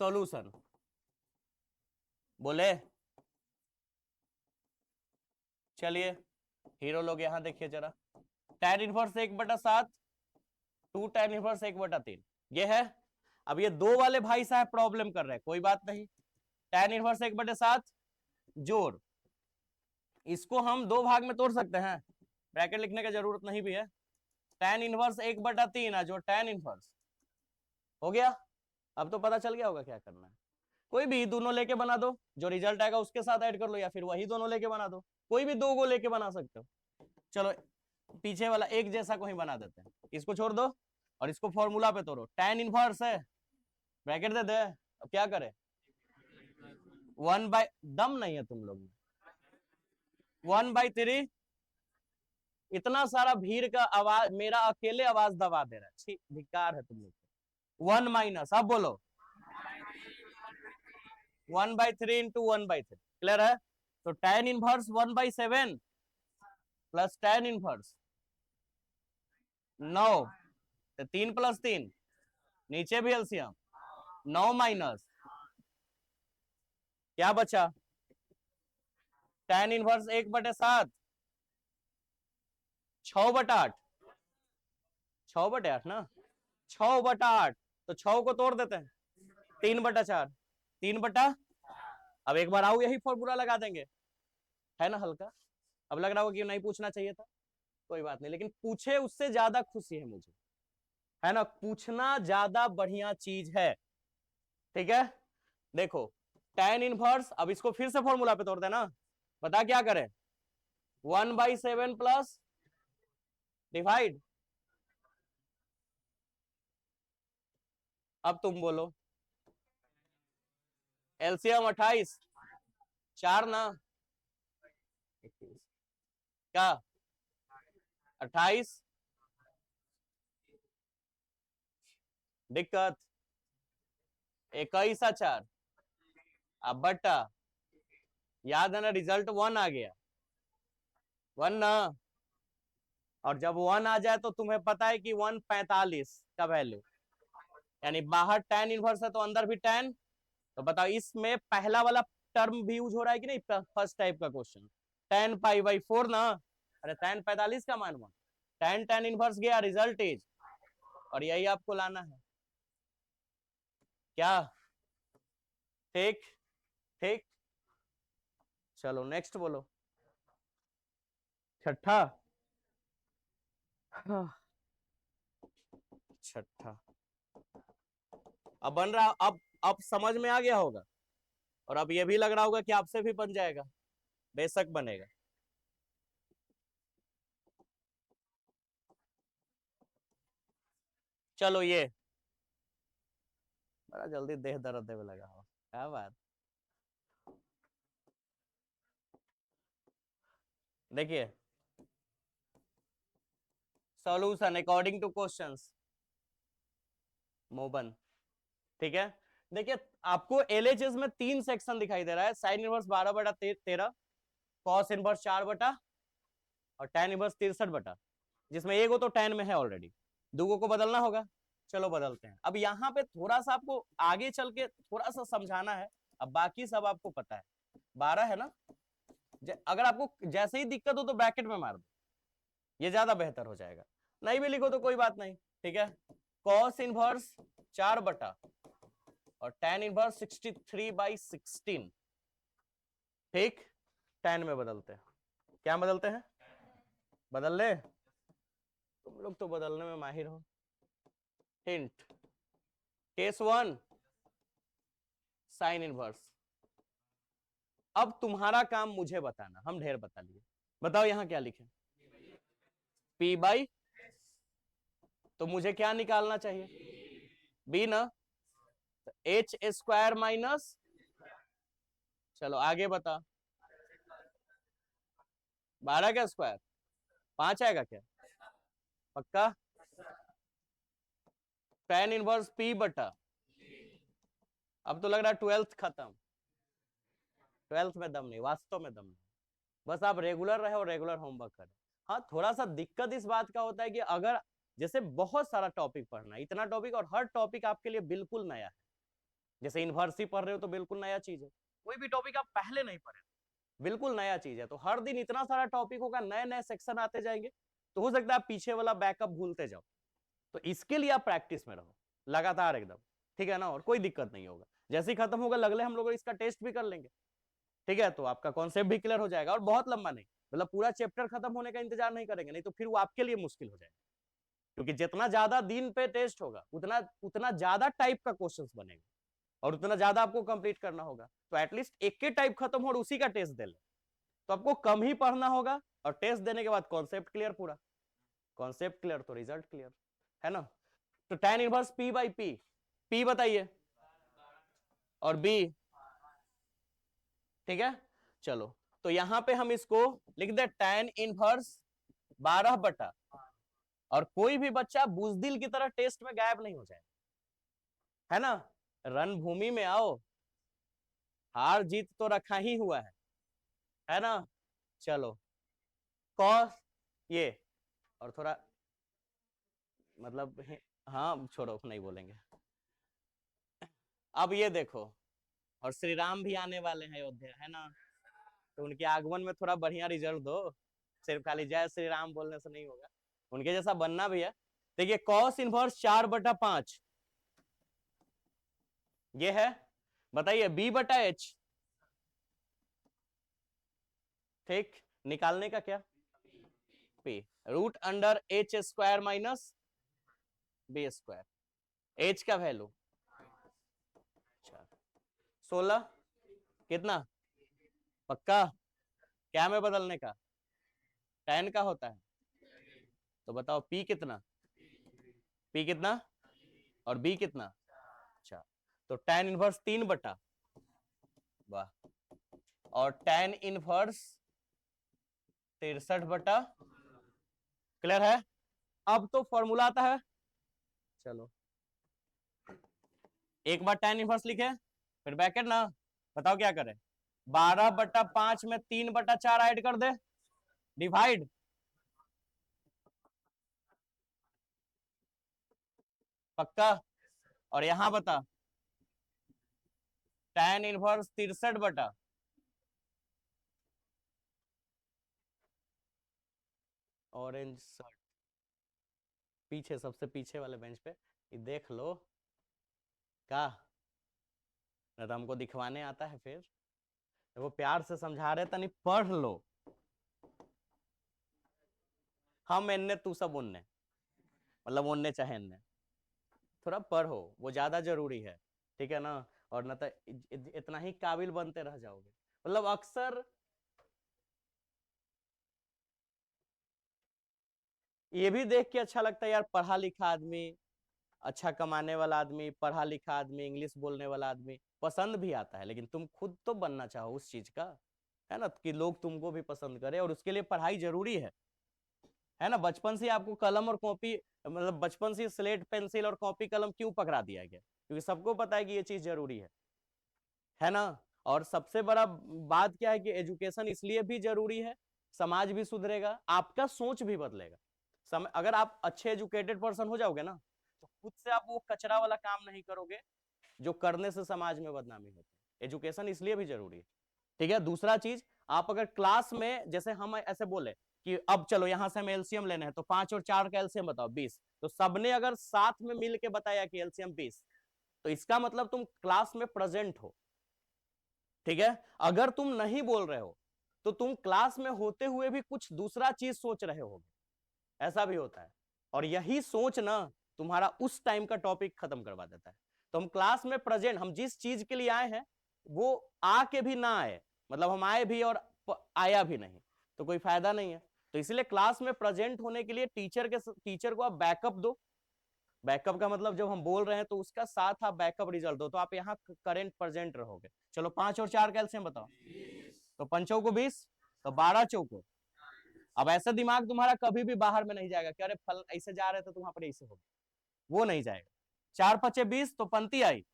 सॉल्यूशन बोले, चलिए हीरो लोग यहां देखिए जरा, tan इनवर्स 1/7, 2 tan इनवर्स 1/3, ये है। अब ये दो वाले भाई साहब प्रॉब्लम कर रहे हैं, कोई बात नहीं, tan इनवर्स 1/7 जोड़, इसको हम दो भाग में तोड़ सकते हैं, ब्रैकेट लिखने की जरूरत नहीं भी है, tan इनवर्स 1/3 है जो tan इनवर्स हो गया। अब तो पता चल गया होगा क्या करना है, कोई भी दोनों लेके बना दो, जो रिजल्ट आएगा उसके साथ ऐड कर लो, या फिर वही दोनों लेके बना दो, कोई भी दो को लेके बना सकते हो। चलो पीछे वाला एक जैसा को ही बना देते हैं, इसको छोड़ दो और इसको फॉर्मूला पे तोड़ो, tan इनवर्स है, ब्रैकेट दे दे, अब क्या करे, 1/, दम नहीं है तुम लोग में, 1/3, इतना सारा भीड़ का आवाज मेरा अकेले आवाज दबा दे रहा है, धिक्कार है तुम लोग, 1 माइनस, अब बोलो 1/3 इंटू 1/3, क्लियर है। तो tan inverse 1/7 plus tan inverse 9, तो 3 + 3, नीचे भी एलसीएम, 9 माइनस क्या बचा, tan इनवर्स 1/7, 6/8, 6/8 ना, 6/8, तो 6 को तोड़ देते हैं, 3/4, 3 अब एक बार आओ यही फॉर्मूला लगा देंगे, है ना हल्का। अब लग रहा होगा कि नहीं पूछना चाहिए था, कोई बात नहीं, लेकिन पूछे उससे ज्यादा खुशी है मुझे, है ना, पूछना ज्यादा बढ़िया चीज है, ठीक है। देखो tan इनवर्स, अब इसको फिर से फॉर्मूला पे तोड़ देना, बता क्या करें, 1/7 प्लस डिवाइड, अब तुम बोलो, एलसीएम 28, 4 ना, क्या 28, दिक्कत 21/4, अब बट्टा, याद है ना रिजल्ट 1 आ गया, 1 ना, और जब 1 आ जाए तो तुम्हें पता है कि 1/45 का वैल्यू, यानी बाहर tan इनवर्स है तो अंदर भी tan, तो बताओ इसमें पहला वाला टर्म भी यूज हो रहा है कि नहीं, फर्स्ट टाइप का क्वेश्चन, tan π/4 ना, अरे tan 45 का मान 1, tan इनवर्स गया, रिजल्ट इज, और यही आपको लाना है, क्या, ठीक, ठीक। चलो नेक्स्ट बोलो, छठा, छठा, अब बन रहा, अब समझ में आ गया होगा, और अब ये भी लग रहा होगा कि आपसे भी बन जाएगा, बेशक बनेगा। चलो ये बड़ा जल्दी देह दर्द में लगा हो, क्या बात। देखिए सॉल्यूशन अकॉर्डिंग टू क्वेश्चंस, मोबन, ठीक है। देखिए आपको एलएचएस में 3 सेक्शन दिखाई दे रहा है, साइन इनवर्स 12/13, कॉस इनवर्स 4/, और tan इनवर्स 63/, जिसमें एक हो तो tan में है ऑलरेडी, दूगो को बदलना होगा। चलो बदलते हैं। अब यहाँ पे थोड़ा सा आपको आगे चल के थोड़ा सा समझाना है, अब बाकी सब आपको पता है। 12 है ना, अगर आपको जैसे ही दिक्कत हो तो ब्रैकेट में मार दो, ये ज्यादा बेहतर हो जाएगा। नहीं भी लिखो तो कोई बात नहीं, ठीक है। कॉस इनवर्स 4/, और tan इनवर्स 63/16, ठीक। tan में बदलते हैं, क्या बदलते हैं, बदल ले, तुम लोग तो बदलने में माहिर हो। Hint, case 1 sine inverse. अब तुम्हारा काम मुझे बताना, हम ढेर बता लिए। बताओ यहां क्या लिखे, P/, तो मुझे क्या निकालना चाहिए, B ना, H² चलो आगे बता, 12 का स्क्वायर 5 आएगा क्या, पक्का। tan इनवर्स P/, अब तो लग रहा है 12th खत्म, 12th में दम नहीं, वास्तव में दम नहीं। बस आप रेगुलर रहे और रेगुलर होमवर्क करें। हाँ थोड़ा सा दिक्कत इस बात का होता है कि अगर जैसे बहुत सारा टॉपिक पढ़ना, इतना टॉपिक, और हर टॉपिक आपके लिए बिल्कुल नया है। जैसे इन्वर्स ही पढ़ रहे हो तो बिल्कुल नया चीज है, कोई भी टॉपिक आप पहले नहीं पढ़े, बिल्कुल नया चीज है। तो हर दिन इतना सारा टॉपिक होगा, नए नए सेक्शन आते जाएंगे, तो हो सकता है आप पीछे वाला बैकअप भूलते जाओ। तो इसके लिए आप प्रैक्टिस में रहो लगातार एकदम, ठीक है ना, और कोई दिक्कत नहीं होगा। जैसे ही खत्म होगा लगले हम लोग इसका टेस्ट भी कर लेंगे, ठीक है। तो आपका कॉन्सेप्ट भी क्लियर हो जाएगा, और बहुत लंबा नहीं, मतलब पूरा चैप्टर खत्म होने का इंतजार नहीं करेंगे, नहीं तो फिर वो आपके लिए मुश्किल हो जाएगा। क्योंकि जितना ज्यादा दिन पे टेस्ट होगा उतना उतना ज्यादा टाइप का क्वेश्चंस बनेगा, और उतना ज्यादा आपको कंप्लीट करना होगा। तो एटलीस्ट एक के टाइप खत्म हो और उसी का टेस्ट दे ले, तो आपको कम ही पढ़ना होगा, और टेस्ट देने के बाद कॉन्सेप्ट क्लियर, पूरा कॉन्सेप्ट क्लियर तो रिजल्ट क्लियर, है ना। तो tan इनवर्स P/P, P बताइए, और B, ठीक है। चलो तो यहां पे हम इसको लिख दे tan इनवर्स 12/, और कोई भी बच्चा बुजदिल की तरह टेस्ट में गायब नहीं हो जाए, है ना। रणभूमि में आओ, हार जीत तो रखा ही हुआ है ना। चलो कॉस ये, और थोड़ा मतलब हाँ छोड़ो नहीं बोलेंगे। अब ये देखो, और श्री राम भी आने वाले हैं अयोध्या, है ना, तो उनके आगमन में थोड़ा बढ़िया रिजल्ट दो, सिर्फ खाली जय श्री राम बोलने से नहीं होगा, उनके जैसा बनना भी है। देखिए कॉस इनवर्स 4/5 ये है, बताइए B/H, ठीक। निकालने का क्या, P, √H² - B², H का वैल्यू 16, कितना, पक्का, क्या में बदलने का, tan का होता है, तो बताओ P कितना, P कितना, और B कितना। अच्छा, तो tan इनवर्स 3/, वाह, और tan इनवर्स 63/, क्लियर है। अब तो फॉर्मूला आता है, चलो एक बार tan इनवर्स लिखे, फिर ब्रैकेट ना, बताओ क्या करें, 12/5 में 3/4 ऐड कर दे, डिवाइड, पक्का। और यहां बता tan इनवर्स 63/, ऑरेंज शर्ट, पीछे सबसे पीछे वाले बेंच पे, ये देख लो का, न तो हमको दिखवाने आता है फिर, वो प्यार से समझा रहे तनी पढ़ लो, हम एन्ने तू सब उन्ने, मतलब उन्ने चाहे एन्ने, थोड़ा पढ़ो वो ज्यादा जरूरी है, ठीक है ना। और न तो इतना ही काबिल बनते रह जाओगे। मतलब अक्सर ये भी देख के अच्छा लगता है यार, पढ़ा लिखा आदमी, अच्छा कमाने वाला आदमी, पढ़ा लिखा आदमी, इंग्लिश बोलने वाला आदमी पसंद भी आता है, लेकिन तुम खुद तो बनना चाहो उस चीज का, है ना, कि लोग तुमको भी पसंद करें, और उसके लिए पढ़ाई जरूरी है ना। बचपन से आपको कलम और कॉपी, मतलब बचपन से स्लेट पेंसिल और कॉपी कलम क्यों पकड़ा दिया गया? क्योंकि सबको पता है कि ये चीज जरूरी है ना। और सबसे बड़ा बात क्या है कि एजुकेशन इसलिए भी जरूरी है, समाज भी सुधरेगा, आपका सोच भी बदलेगा। अगर आप अच्छे एजुकेटेड पर्सन हो जाओगे ना, तो खुद से आप वो कचरा वाला काम नहीं करोगे जो करने से समाज में बदनामी होती है। एजुकेशन इसलिए भी जरूरी है। ठीक है, दूसरा चीज, आप अगर क्लास में, जैसे हम ऐसे बोले कि अब चलो यहां से हमें एलसीएम लेना है, तो 5 और 4 का एलसीएम बताओ 20, तो सबने अगर साथ में मिल के बताया कि एलसीएम 20, तो इसका मतलब तुम क्लास में प्रेजेंट हो। ठीक है, अगर तुम नहीं बोल रहे हो तो तुम क्लास में होते हुए भी कुछ दूसरा चीज सोच रहे हो, ऐसा भी होता है। और यही सोच ना तुम्हारा उस टाइम का टॉपिक खत्म करवा देता है। तो हम क्लास में प्रेजेंट, हम जिस चीज के लिए आए हैं वो आके भी ना आए, मतलब हम आए भी और आया भी नहीं, तो कोई फायदा नहीं है। तो इसलिए क्लास में प्रेजेंट होने के लिए टीचर को आप बैकअप दो। बैकअप का मतलब जब हम बोल रहे हैं तो उसका साथ आप बैकअप रिजल्ट दो, तो आप यहाँ करेंट प्रेजेंट रहोगे। चलो 5 और 4 कैलसियम बताओ, तो 5 को 20, तो 12 चौको। अब ऐसा दिमाग तुम्हारा कभी भी बाहर में नहीं जाएगा कि अरे फल ऐसे जा रहे थे तो वहां पर ऐसे हो, वो नहीं जाएगा। 4 पचे 20, तो पंक्ति आई,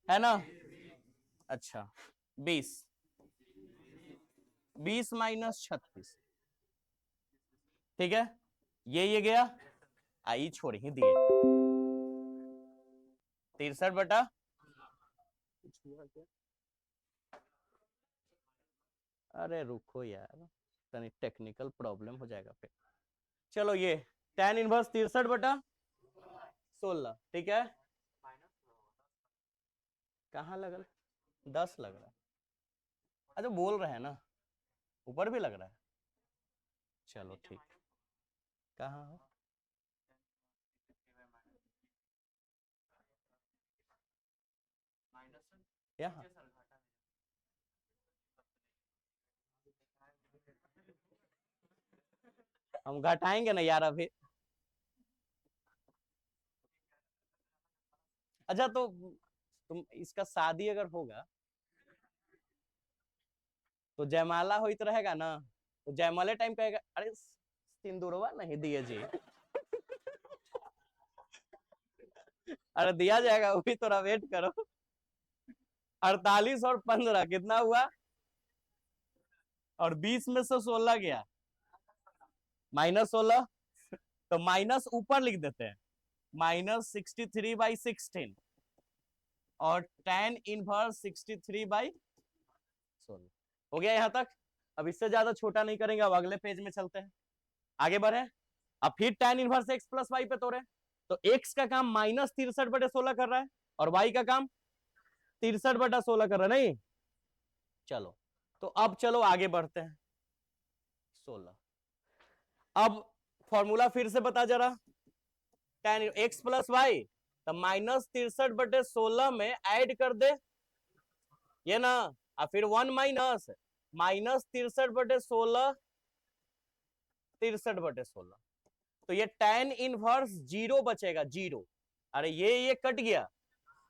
है ना। अच्छा, 20, 20 माइनस 36, ठीक है, ये गया, आई छोड़ ही दिए, 63 बटा, अरे रुको यार, तनी टेक्निकल प्रॉब्लम हो जाएगा फिर। चलो ये tan इनवर्स 63 बटा 16, ठीक है, कहाँ लग रहा है? 10 लग रहा है। अच्छा बोल रहे हैं ना, ऊपर भी लग रहा है। चलो ठीक, कहाँ हो? यहाँ हम घटाएंगे ना यार अभी। अच्छा तो तुम इसका शादी अगर होगा तो जयमाला हो तो रहेगा ना, तो जयमाले टाइम कहेगा अरे सिंदूरवा नहीं दिए जी। अरे दिया जाएगा, अभी थोड़ा वेट करो। 48 और 15 कितना हुआ? और 20 में से 16 गया, -16, तो माइनस ऊपर लिख देते हैं, -63/16, और tan इनवर्स 63/16 हो गया यहाँ तक। अब इससे ज्यादा छोटा नहीं करेंगे, अब अगले पेज में चलते हैं, आगे बढ़े। अब फिर tan inverse x plus y पे तोड़े, तो x का काम -63/16 कर रहा है, और y का काम 63/16 कर रहा है, नहीं? चलो, तो अब चलो आगे बढ़ते हैं। 16, अब फॉर्मूला फिर से बता जरा, tan x प्लस वाई, तो -63/16 में ऐड कर दे ये ना, और फिर 1 माइनस -63/16, 63/16, तो ये tan इनवर्स 0 बचेगा, 0। अरे ये कट गया,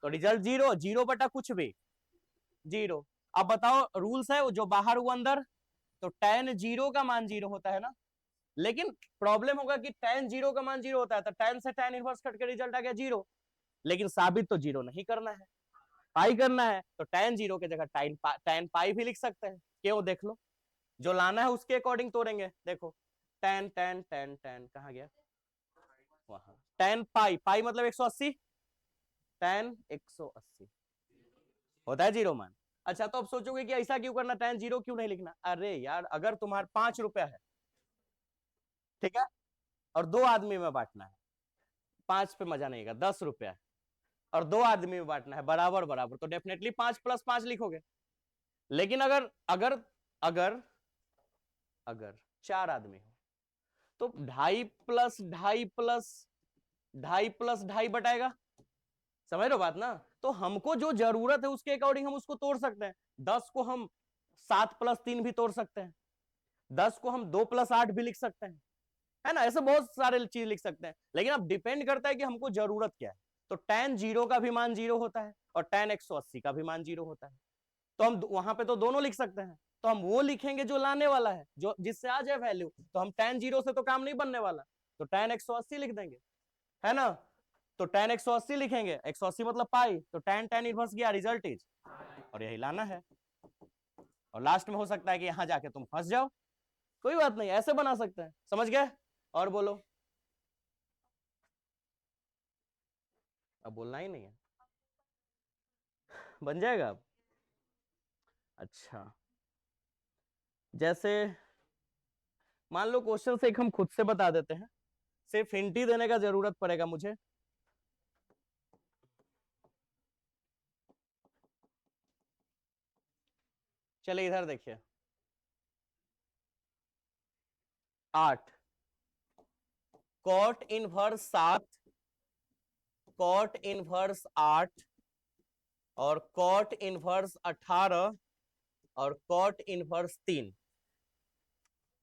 तो रिजल्ट 0, 0 बटा कुछ भी 0। अब बताओ, रूल्स है जो बाहर वो अंदर, तो tan 0 का मान 0 होता है ना। लेकिन प्रॉब्लम होगा कि tan 0 का मान 0 होता है, तो tan से tan इनवर्स कट के रिजल्ट आ गया 0। लेकिन साबित तो 0 नहीं करना है, पाई करना है, तो tan 0 की जगह tan पाई भी लिख सकते हैं। क्यों? देख लो, जो लाना है उसके अकॉर्डिंग तोड़ेंगे। देखो tan tan tan tan कहाँ गया, वहां tan पाई, पाई मतलब 180, tan 180 होता है 0 मान। अच्छा तो अब सोचोगे कि ऐसा क्यों करना, tan 0 क्यों नहीं लिखना? अरे यार, अगर तुम्हारे 5 रुपया है, ठीक है, और 2 आदमी में बांटना है, 5 पे मजा नहीं आएगा, 10 रुपया है और 2 आदमी में बांटना है बराबर बराबर, तो डेफिनेटली 5 + 5 लिखोगे। लेकिन अगर अगर अगर अगर 4 आदमी हो, तो 2.5 + 2.5 + 2.5 + 2.5 बटाएगा, समझ रहे हो बात ना। तो हमको जो जरूरत है उसके अकॉर्डिंग हम उसको तोड़ सकते हैं। 10 को हम 7+3 भी तोड़ सकते हैं, 10 को हम 2+8 भी लिख सकते हैं, है ना। ऐसे बहुत सारे चीज लिख सकते हैं, लेकिन अब डिपेंड करता है कि हमको जरूरत क्या है। तो tan 0 का भी मान 0 होता है और tan 180 का भी मान 0 होता है, तो हम वहां पे तो दोनों लिख सकते हैं। तो हम वो लिखेंगे जो लाने वाला है, जो जिससे आ जाए वैल्यू। तो हम tan 0 से तो काम नहीं बनने वाला, तो tan 180 लिख देंगे, है ना। तो tan 180 लिखेंगे, 180 मतलब पाई, तो tan tan इनवर्स गया, रिजल्ट इज, और यही लाना है। और लास्ट में हो सकता है कि यहां जाके तुम फंस जाओ, कोई बात नहीं, ऐसे बना सकते हैं। समझ गए? और बोलो। अब बोलना ही नहीं है, बन जाएगा अब। अच्छा, जैसे मान लो क्वेश्चन से एक हम खुद से बता देते हैं, सिर्फ हिंट ही देने का जरूरत पड़ेगा मुझे। चलिए इधर देखिए, 8 कॉट इनवर्स 7, कॉट इनवर्स 8, और कॉट इनवर्स 18, और कॉट इनवर्स 3।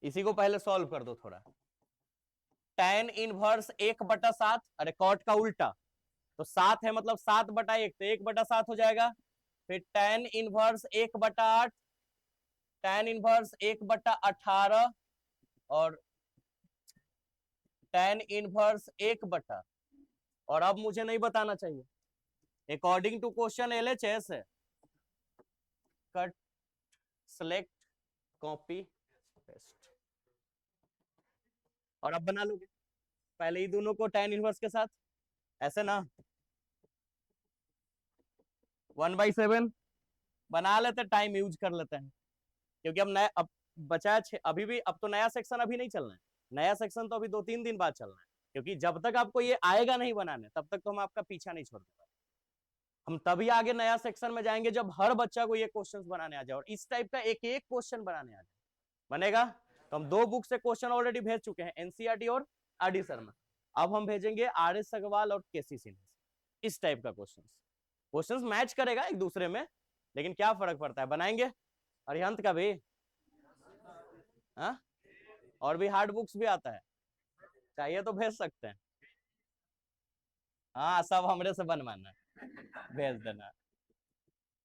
इसी को पहले सॉल्व कर दो थोड़ा। tan इनवर्स 1/7, अरे कॉट का उल्टा, तो 7 है मतलब 7/1, तो 1/7 हो जाएगा। फिर tan इनवर्स 1/8, tan इनवर्स 1/18, और tan इनवर्स 1/, और अब मुझे नहीं बताना चाहिए, अकॉर्डिंग टू क्वेश्चन LHS है, कट, सेलेक्ट, कॉपी, पेस्ट, और अब बना लोगे पहले ही दोनों को tan इनवर्स के साथ, ऐसे ना। 1/7 बना लेते, टाइम यूज कर लेते हैं, क्योंकि अब नया, अब बचा है अभी भी, अब तो नया सेक्शन अभी नहीं चलना है, नया सेक्शन तो अभी 2-3 दिन बाद चलना है, क्योंकि जब तक आपको ये आएगा नहीं बनाने, तब तक तो हम आपका पीछा नहीं छोड़ते। हम तभी आगे नया सेक्शन में जाएंगे जब हर बच्चा को ये क्वेश्चंस बनाने आ जाए, और इस टाइप का एक एक क्वेश्चन बनाने आ जाए, बनेगा। तो हम 2 बुक से क्वेश्चन ऑलरेडी भेज चुके हैं, एनसीईआरटी और आरडी शर्मा। अब हम भेजेंगे आर एस अग्रवाल और केसी सिन्हा, इस टाइप का क्वेश्चंस मैच करेगा एक दूसरे में, लेकिन क्या फर्क पड़ता है, बनाएंगे। अरिहंत का भी, हाँ, और भी हार्ड बुक्स भी आता है, चाहिए तो भेज सकते हैं। हाँ, सब हमरे से बनवाना, भेज देना।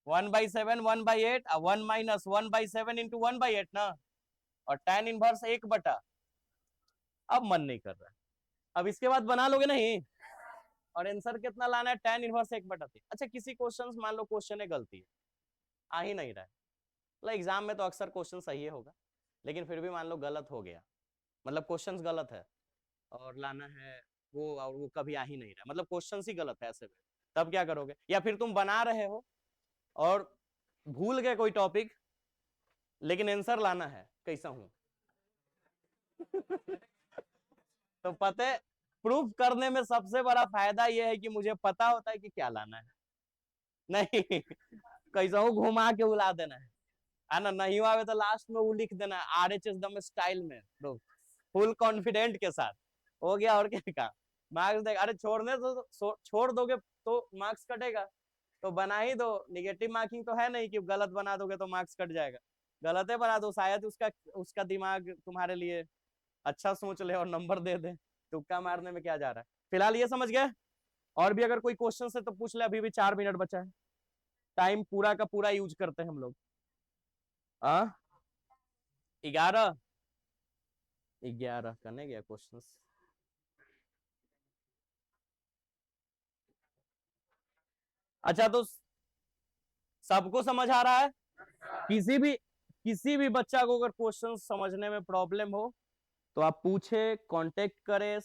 1/7, 1/8, 1 - 1/7 इंटू 1/8 ना, और tan इनवर्स 1/, अब मन नहीं कर रहा है, अब इसके बाद बना लोगे नहीं। और आंसर कितना लाना है, tan इनवर्स 1/3। अच्छा, किसी क्वेश्चन मान लो क्वेश्चन है गलती है, आ ही नहीं रहा है, मतलब एग्जाम में तो अक्सर क्वेश्चन सही होगा, लेकिन फिर भी मान लो गलत हो गया, मतलब क्वेश्चन गलत है और लाना है वो, और वो कभी आ ही नहीं रहा, मतलब क्वेश्चन ही गलत है ऐसे में, तब क्या करोगे? या फिर तुम बना रहे हो और भूल गए कोई टॉपिक, लेकिन आंसर लाना है, कैसा हूं? तो पता है, प्रूफ करने में सबसे बड़ा फायदा यह है कि मुझे पता होता है कि क्या लाना है, नहीं कैसा हूं घुमा के उड़ा देना है ना। नहीं आवे तो लास्ट में वो लिख देना, RHS दम स्टाइल में, फुल कॉन्फिडेंट के साथ, हो गया। और क्या का मार्क्स देगा, अरे छोड़ने तो छोड़ दोगे तो मार्क्स कटेगा, तो बना ही दो। निगेटिव मार्किंग तो है नहीं कि गलत बना दोगे तो मार्क्स कट जाएगा, गलत है बना दो, शायद उसका उसका दिमाग तुम्हारे लिए अच्छा सोच ले और नंबर दे दे, तुक्का मारने में क्या जा रहा है। फिलहाल ये समझ गए, और भी अगर कोई क्वेश्चन है तो पूछ ले, अभी भी 4 मिनट बचा है, टाइम पूरा का पूरा यूज करते हैं हम लोग। 11, 11 करने गया क्वेश्चन। अच्छा, तो सबको समझ आ रहा है? किसी भी बच्चा को अगर क्वेश्चन समझने में प्रॉब्लम हो तो आप पूछे, कांटेक्ट करें,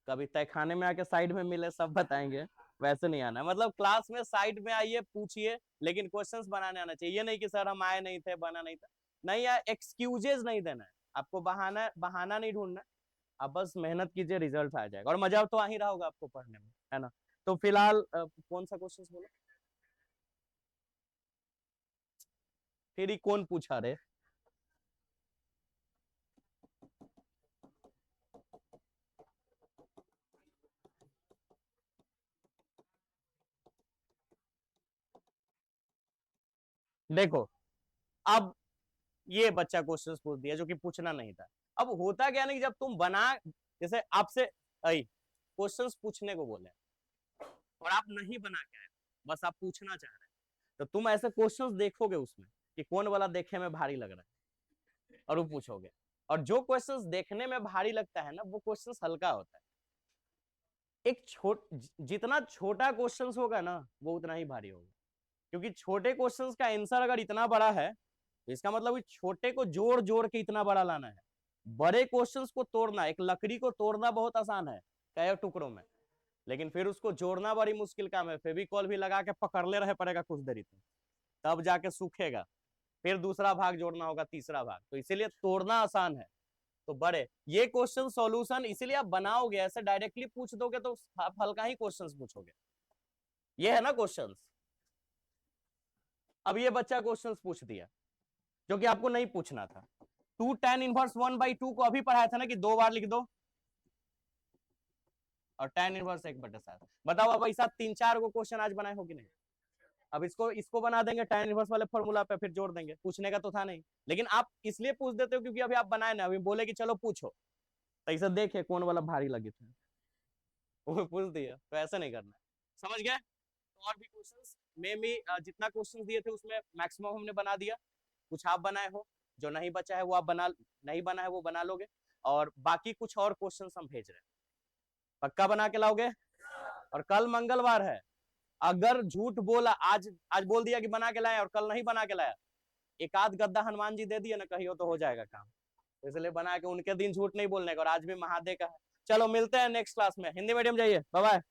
कभी तहखाने में आके साइड में मिले, सब बताएंगे। वैसे नहीं आना, मतलब क्लास में साइड में आइए, पूछिए, लेकिन क्वेश्चंस बनाने आना चाहिए। ये नहीं कि सर हम आए नहीं थे, बना नहीं था, नहीं यार, एक्सक्यूजेज नहीं देना है आपको, बहाना बहाना नहीं ढूंढना। आप बस मेहनत कीजिए, रिजल्ट आ जाएगा, और मजा तो आ ही रहा होगा आपको पढ़ने में, है ना। तो फिलहाल कौन सा क्वेश्चन बोला, फिर ही कौन पूछा रे? देखो अब ये बच्चा क्वेश्चन पूछ दिया जो कि पूछना नहीं था। अब होता क्या नहीं, जब तुम बना, जैसे आपसे क्वेश्चंस पूछने को बोले और आप नहीं बना के आए, बस आप पूछना चाह रहे हैं, तो तुम ऐसे क्वेश्चंस देखोगे उसमें कि कौन वाला देखे में भारी लग रहा है और वो पूछोगे। और जो क्वेश्चंस देखने में भारी लगता है ना, वो क्वेश्चंस हल्का होता है। एक जितना छोटा क्वेश्चंस होगा ना, वो उतना ही भारी होगा, क्योंकि छोटे क्वेश्चंस का आंसर अगर इतना बड़ा है तो इसका मतलब छोटे को जोड़ जोड़ के इतना बड़ा लाना है। बड़े क्वेश्चंस को तोड़ना, एक लकड़ी को तोड़ना बहुत आसान है कई टुकड़ों में, लेकिन फिर उसको जोड़ना बड़ी मुश्किल काम है। फेविकॉल भी लगा के पकड़ले रहे पड़ेगा कुछ देरी तब जाके सूखेगा, फिर दूसरा भाग जोड़ना होगा, तीसरा भाग, तो इसीलिए तोड़ना आसान है। तो बड़े ये क्वेश्चन सॉल्यूशन इसीलिए आप बनाओगे, ऐसे डायरेक्टली पूछ दोगे तो आप हल्का ही क्वेश्चंस पूछोगे। ये है ना क्वेश्चंस। अब ये बच्चा क्वेश्चंस पूछ दिया जो कि आपको नहीं पूछना था। 2 tan इनवर्स 1/2 को अभी पढ़ाया था ना कि 2 बार लिख दो, और tan इनवर्स 1/7। बताओ अब ऐसा 3-4 को क्वेश्चन आज बनाए हो कि नहीं। अब इसको बना देंगे tan इनवर्स वाले फॉर्मूला पे, फिर जोड़ देंगे, पूछने का तो था नहीं, लेकिन आप इसलिए पूछ देते हो क्योंकि अभी आप बनाए ना, अभी बोले कि चलो पूछो, तो ऐसा देखे कौन वाला भारी लगे थे वो पूछ दिया, तो ऐसा नहीं करना। समझ गए। और भी क्वेश्चंस में भी जितना क्वेश्चन दिए थे उसमें मैक्सिमम हमने बना दिया। कुछ आप बनाए हो, जो नहीं बचा है वो आप बना, नहीं बना है वो बना लोगे, और बाकी कुछ और क्वेश्चंस हम भेज रहे हैं, पक्का बना के लाओगे। और कल मंगलवार है, अगर झूठ बोला, आज बोल दिया कि बना के लाया और कल नहीं बना के लाया, एक आध गद्दा हनुमान जी दे दिए ना कहीं, तो हो जाएगा काम। इसलिए बना के उनके दिन झूठ नहीं बोलने का, और आज भी महादेव का है। चलो मिलते हैं नेक्स्ट क्लास में। हिंदी मीडियम जाइए, बाय बाय।